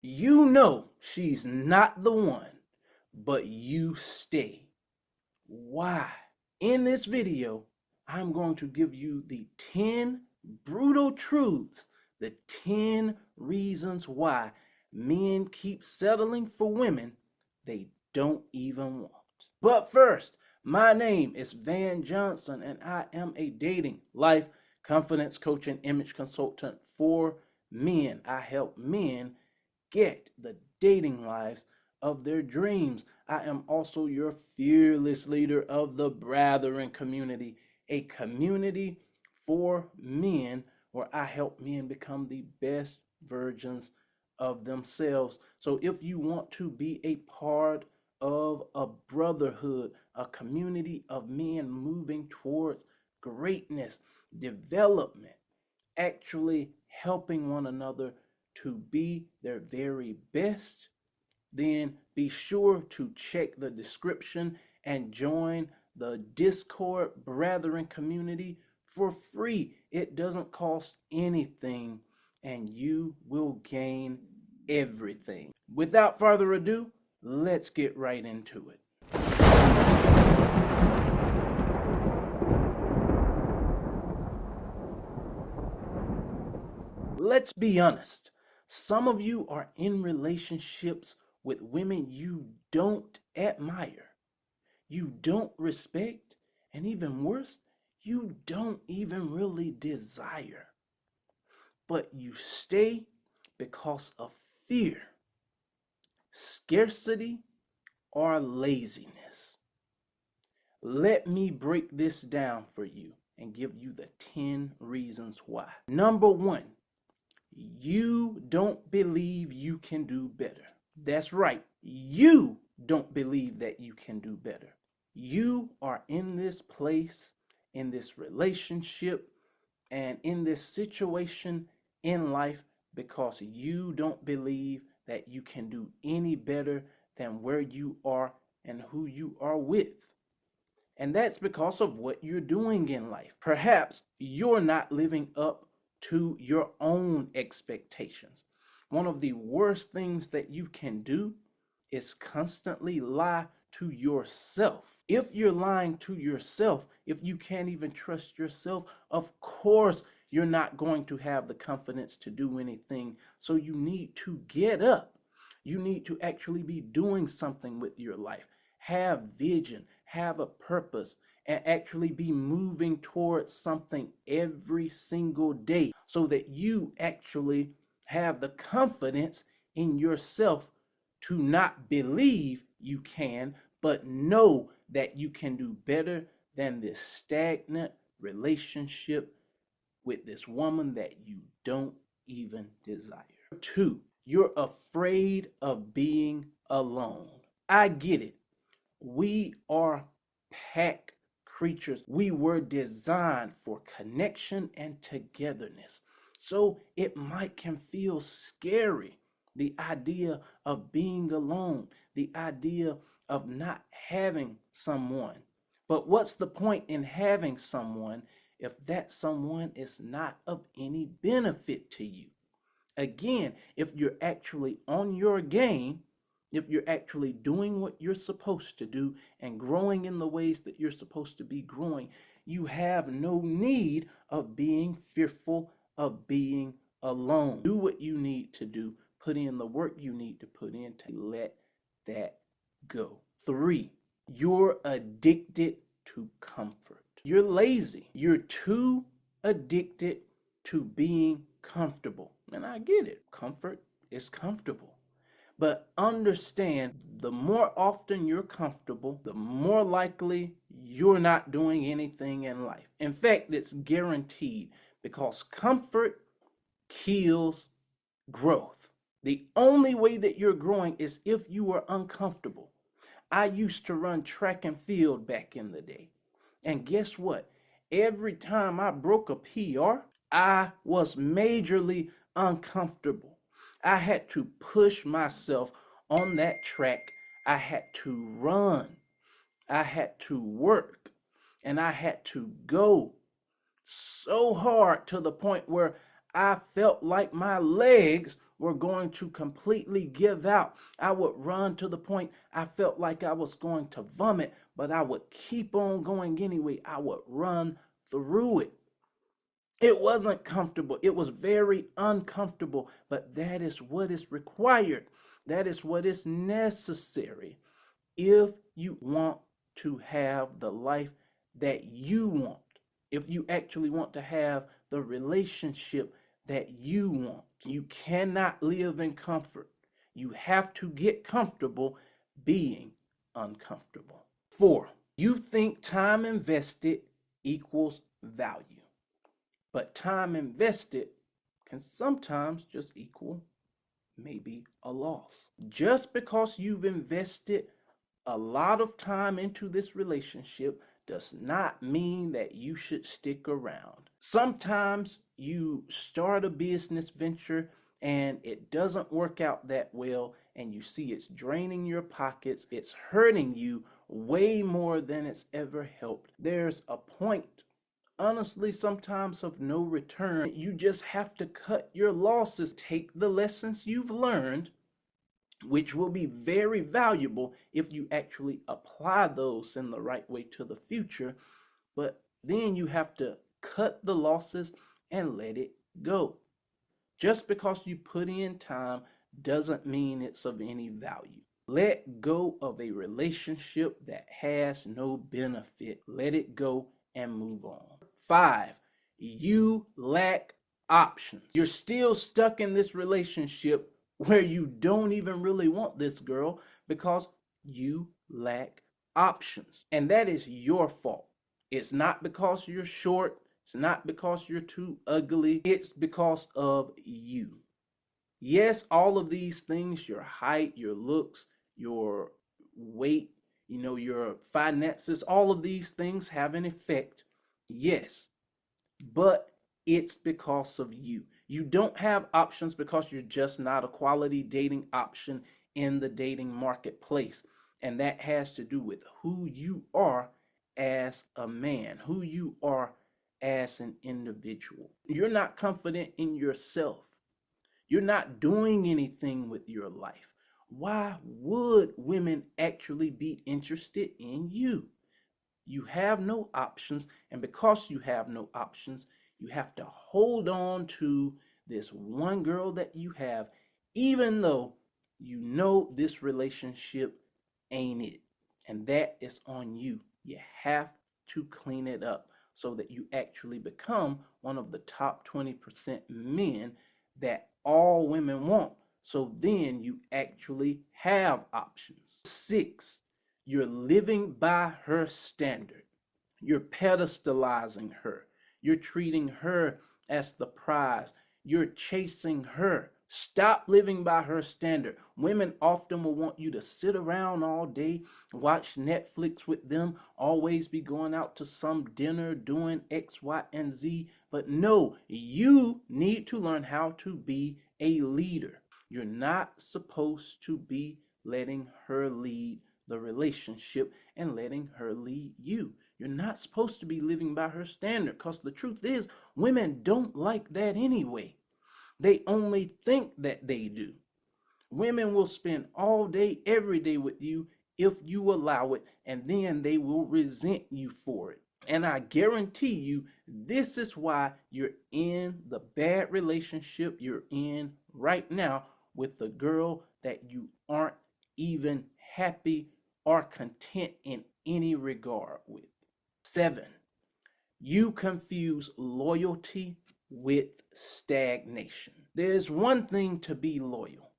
You know she's not the one, but you stay. Why? In this video, I'm going to give you the 10 brutal truths, the 10 reasons why men keep settling for women they don't even want. But first, my name is Van Johnson, and I am a dating, life, confidence coach, and image consultant for men. I help men get the dating lives of their dreams. I am also your fearless leader of the Brethren community, a community for men where I help men become the best versions of themselves. So if you want to be a part of a brotherhood, a community of men moving towards greatness, development, actually helping one another to be their very best, then be sure to check the description and join the Discord Brethren community for free. It doesn't cost anything and you will gain everything. Without further ado, let's get right into it. Let's be honest. Some of you are in relationships with women you don't admire, you don't respect, and even worse, you don't even really desire. But you stay because of fear, scarcity, or laziness. Let me break this down for you and give you the 10 reasons why. Number one, you don't believe you can do better. That's right. You don't believe that you can do better. You are in this place, in this relationship, and in this situation in life because you don't believe that you can do any better than where you are and who you are with. And that's because of what you're doing in life. Perhaps you're not living up to your own expectations. One of the worst things that you can do is constantly lie to yourself. If you're lying to yourself, if you can't even trust yourself, of course you're not going to have the confidence to do anything. So you need to get up. You need to actually be doing something with your life. Have vision, have a purpose, and actually be moving towards something every single day so that you actually have the confidence in yourself to not believe you can, but know that you can do better than this stagnant relationship with this woman that you don't even desire. Two, you're afraid of being alone. I get it. We are pack creatures. We were designed for connection and togetherness. So it can feel scary. The idea of being alone, the idea of not having someone. But what's the point in having someone if that someone is not of any benefit to you? Again, if you're actually on your game, if you're actually doing what you're supposed to do and growing in the ways that you're supposed to be growing, you have no need of being fearful of being alone. Do what you need to do. Put in the work you need to put in to let that go. Three, you're addicted to comfort. You're lazy. You're too addicted to being comfortable. And I get it. Comfort is comfortable. But understand, the more often you're comfortable, the more likely you're not doing anything in life. In fact, it's guaranteed because comfort kills growth. The only way that you're growing is if you are uncomfortable. I used to run track and field back in the day. And guess what? Every time I broke a PR, I was majorly uncomfortable. I had to push myself on that track. I had to run. I had to work. And I had to go so hard to the point where I felt like my legs were going to completely give out. I would run to the point I felt like I was going to vomit, but I would keep on going anyway. I would run through it. It wasn't comfortable. It was very uncomfortable, but that is what is required. That is what is necessary if you want to have the life that you want. If you actually want to have the relationship that you want. You cannot live in comfort. You have to get comfortable being uncomfortable. 4, you think time invested equals value. But time invested can sometimes just equal maybe a loss. Just because you've invested a lot of time into this relationship does not mean that you should stick around. Sometimes you start a business venture and it doesn't work out that well, and you see it's draining your pockets, it's hurting you way more than it's ever helped. There's a point, honestly, sometimes of no return. You just have to cut your losses, take the lessons you've learned, which will be very valuable if you actually apply those in the right way to the future. But then you have to cut the losses and let it go. Just because you put in time doesn't mean it's of any value. Let go of a relationship that has no benefit. Let it go and move on. 5, you lack options. You're still stuck in this relationship where you don't even really want this girl because you lack options. And that is your fault. It's not because you're short. It's not because you're too ugly. It's because of you. Yes, all of these things, your height, your looks, your weight, your finances, all of these things have an effect. Yes, but it's because of you. You don't have options because you're just not a quality dating option in the dating marketplace. And that has to do with who you are as a man, who you are as an individual. You're not confident in yourself. You're not doing anything with your life. Why would women actually be interested in you? You have no options, and because you have no options, you have to hold on to this one girl that you have, even though you know this relationship ain't it. And that is on you. You have to clean it up so that you actually become one of the top 20% men that all women want. So then you actually have options. 6, you're living by her standard. You're pedestalizing her. You're treating her as the prize. You're chasing her. Stop living by her standard. Women often will want you to sit around all day, watch Netflix with them, always be going out to some dinner, doing X, Y, and Z. But no, you need to learn how to be a leader. You're not supposed to be letting her lead the relationship and letting her lead you. You're not supposed to be living by her standard, because the truth is, women don't like that anyway. They only think that they do. Women will spend all day, every day with you if you allow it, and then they will resent you for it. And I guarantee you, this is why you're in the bad relationship you're in right now with the girl that you aren't even happy or content in any regard with. 7, you confuse loyalty with stagnation. There's one thing to be loyal,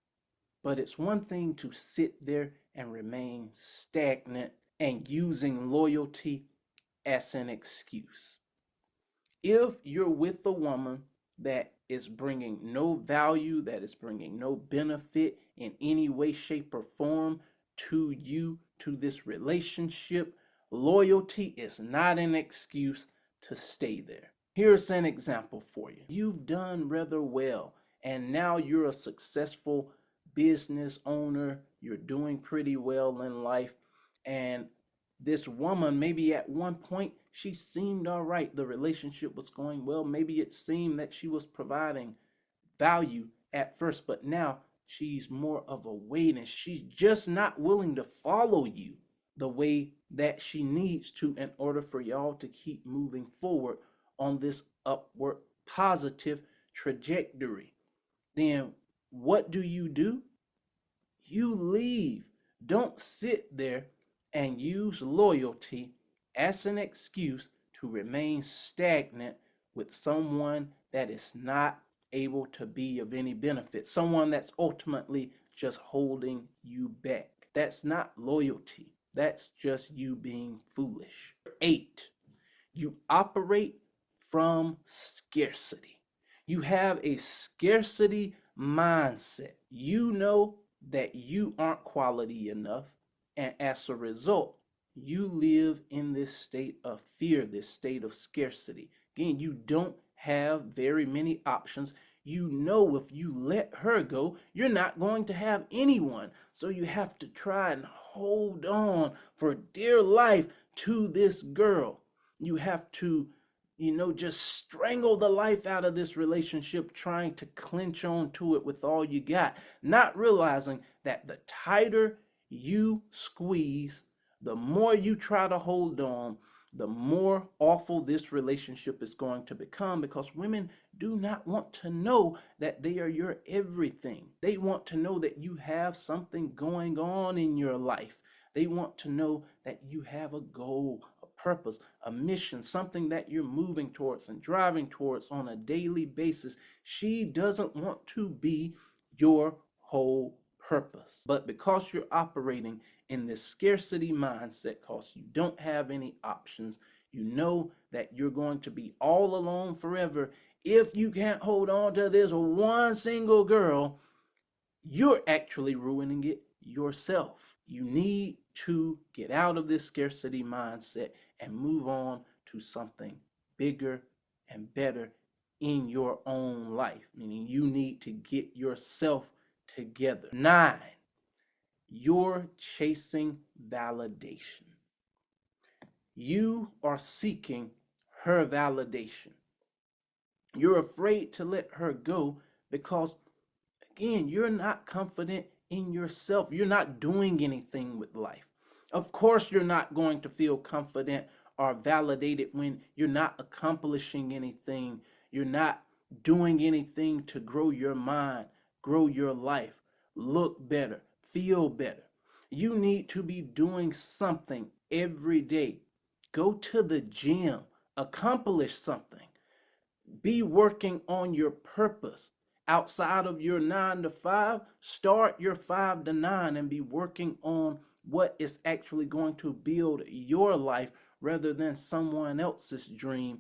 but it's one thing to sit there and remain stagnant and using loyalty as an excuse. If you're with a woman that is bringing no value, that is bringing no benefit in any way, shape, or form to you, to this relationship, loyalty is not an excuse to stay there. Here's an example for you. You've done rather well, and now you're a successful business owner. You're doing pretty well in life, and this woman, maybe at one point she seemed all right. The relationship was going well. Maybe it seemed that she was providing value at first, but now she's more of a wait, and she's just not willing to follow you the way that she needs to in order for y'all to keep moving forward on this upward positive trajectory. Then what do? You leave. Don't sit there and use loyalty as an excuse to remain stagnant with someone that is not able to be of any benefit, someone that's ultimately just holding you back. That's not loyalty. That's just you being foolish. 8, you operate from scarcity. You have a scarcity mindset. You know that you aren't quality enough, and as a result, you live in this state of fear, this state of scarcity. Again, you don't have very many options. You know if you let her go, you're not going to have anyone. So you have to try and hold on for dear life to this girl. You have to, just strangle the life out of this relationship, trying to clinch on to it with all you got, not realizing that the tighter you squeeze, the more you try to hold on, the more awful this relationship is going to become, because women do not want to know that they are your everything. They want to know that you have something going on in your life. They want to know that you have a goal, a purpose, a mission, something that you're moving towards and driving towards on a daily basis. She doesn't want to be your whole purpose. But because you're operating in this scarcity mindset, because you don't have any options, you know that you're going to be all alone forever. If you can't hold on to this one single girl, you're actually ruining it yourself. You need to get out of this scarcity mindset and move on to something bigger and better in your own life, meaning you need to get yourself together. 9, you're chasing validation. You are seeking her validation. You're afraid to let her go because, again, you're not confident in yourself. You're not doing anything with life. Of course, you're not going to feel confident or validated when you're not accomplishing anything. You're not doing anything to grow your mind, grow your life, look better, feel better. You need to be doing something every day. Go to the gym, accomplish something. Be working on your purpose outside of your 9 to 5. Start your 5 to 9 and be working on what is actually going to build your life rather than someone else's dream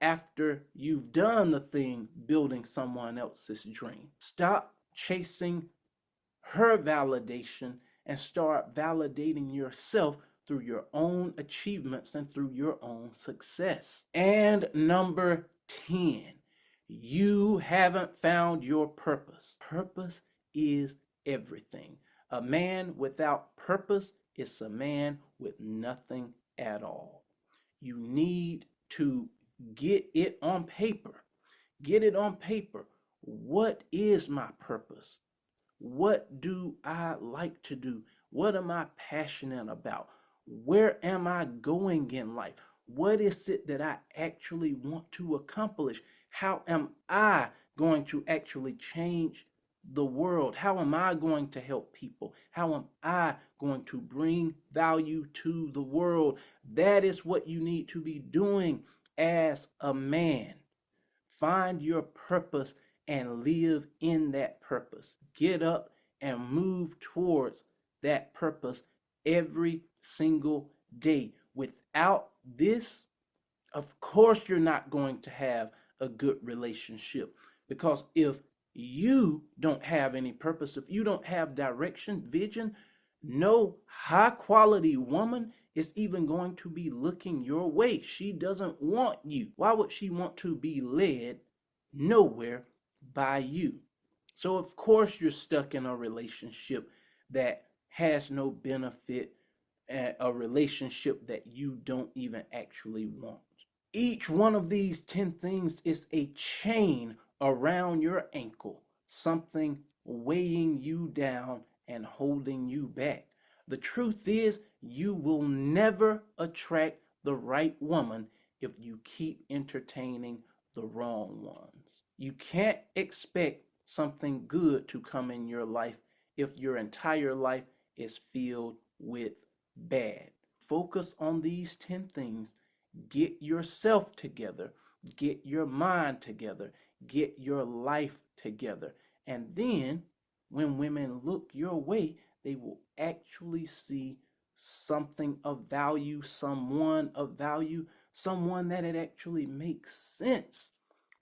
after you've done the thing building someone else's dream. Stop chasing her validation and start validating yourself through your own achievements and through your own success. And number 10, you haven't found your purpose. Purpose is everything. A man without purpose is a man with nothing at all. You need to get it on paper. Get it on paper. What is my purpose? What do I like to do? What am I passionate about? Where am I going in life? What is it that I actually want to accomplish? How am I going to actually change the world? How am I going to help people? How am I going to bring value to the world? That is what you need to be doing as a man. Find your purpose and live in that purpose. Get up and move towards that purpose every single day. Without this, of course, you're not going to have a good relationship, because if you don't have any purpose, if you don't have direction, vision, no high quality woman is even going to be looking your way. She doesn't want you. Why would she want to be led nowhere by you? So of course you're stuck in a relationship that has no benefit, a relationship that you don't even actually want. Each one of these 10 things is a chain around your ankle, something weighing you down and holding you back. The truth is, you will never attract the right woman if you keep entertaining the wrong ones. You can't expect something good to come in your life if your entire life is filled with bad. Focus on these 10 things. Get yourself together, get your mind together, get your life together. And then when women look your way, they will actually see something of value, someone of value, someone that it actually makes sense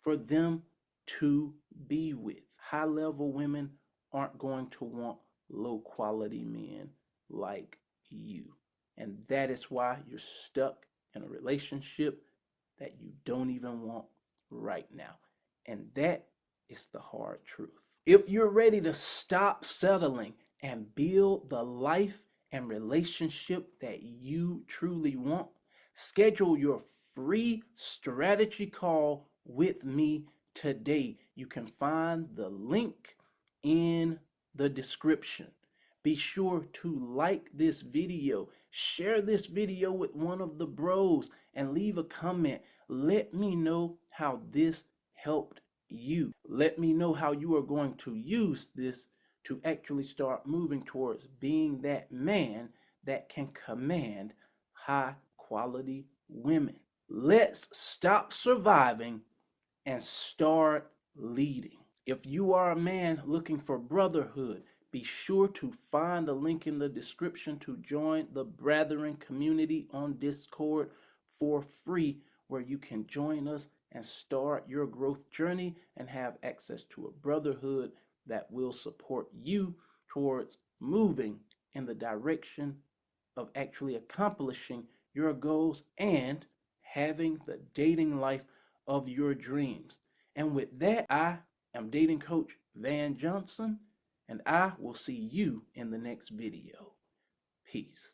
for them to be with. High level women aren't going to want low quality men like you. And that is why you're stuck in a relationship that you don't even want right now. And that is the hard truth. If you're ready to stop settling and build the life and relationship that you truly want, schedule your free strategy call with me today. You can find the link in the description. Be sure to like this video, share this video with one of the bros, and leave a comment. Let me know how this helped you. Let me know how you are going to use this to actually start moving towards being that man that can command high quality women. Let's stop surviving and start leading. If you are a man looking for brotherhood, be sure to find the link in the description to join the Brethren community on Discord for free, where you can join us and start your growth journey and have access to a brotherhood that will support you towards moving in the direction of actually accomplishing your goals and having the dating life of your dreams. And with that, I am dating coach Van Johnson, and I will see you in the next video. Peace.